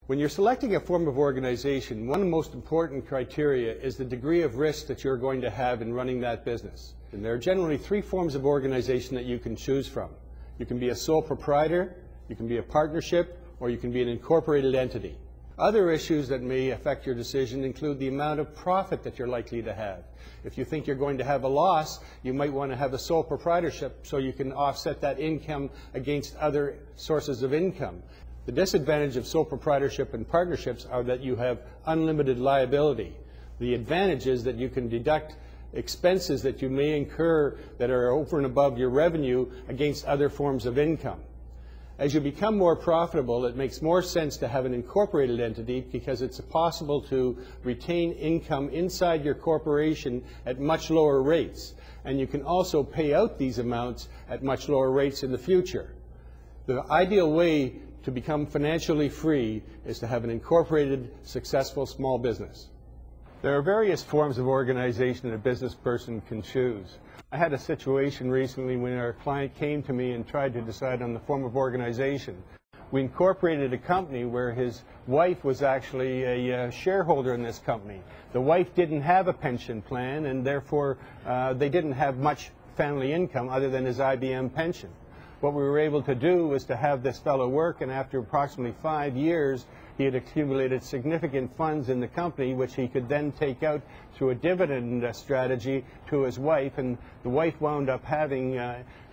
When you're selecting a form of organization, one of the most important criteria is the degree of risk that you're going to have in running that business. And there are generally three forms of organization that you can choose from. You can be a sole proprietor, you can be a partnership, or you can be an incorporated entity. Other issues that may affect your decision include the amount of profit that you're likely to have. If you think you're going to have a loss, you might want to have a sole proprietorship so you can offset that income against other sources of income. The disadvantage of sole proprietorship and partnerships are that you have unlimited liability. The advantage is that you can deduct expenses that you may incur that are over and above your revenue against other forms of income. As you become more profitable, it makes more sense to have an incorporated entity because it's possible to retain income inside your corporation at much lower rates. And you can also pay out these amounts at much lower rates in the future. The ideal way to become financially free is to have an incorporated, successful small business. There are various forms of organization that a business person can choose. I had a situation recently when our client came to me and tried to decide on the form of organization. We incorporated a company where his wife was actually a shareholder in this company. The wife didn't have a pension plan, and therefore they didn't have much family income other than his IBM pension. What we were able to do was to have this fellow work, and after approximately 5 years, he had accumulated significant funds in the company, which he could then take out through a dividend strategy to his wife, and the wife wound up having,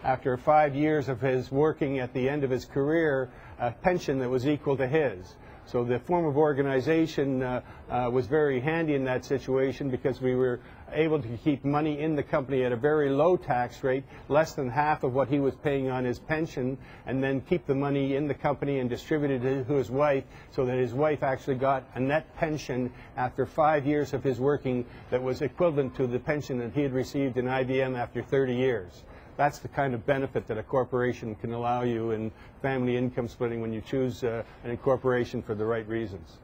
after 5 years of his working at the end of his career, a pension that was equal to his. So the form of organization was very handy in that situation because we were able to keep money in the company at a very low tax rate, less than half of what he was paying on his pension, and then keep the money in the company and distribute it to his wife so that his wife actually got a net pension after 5 years of his working that was equivalent to the pension that he had received in IBM after 30 years. That's the kind of benefit that a corporation can allow you in family income splitting when you choose an incorporation for the right reasons.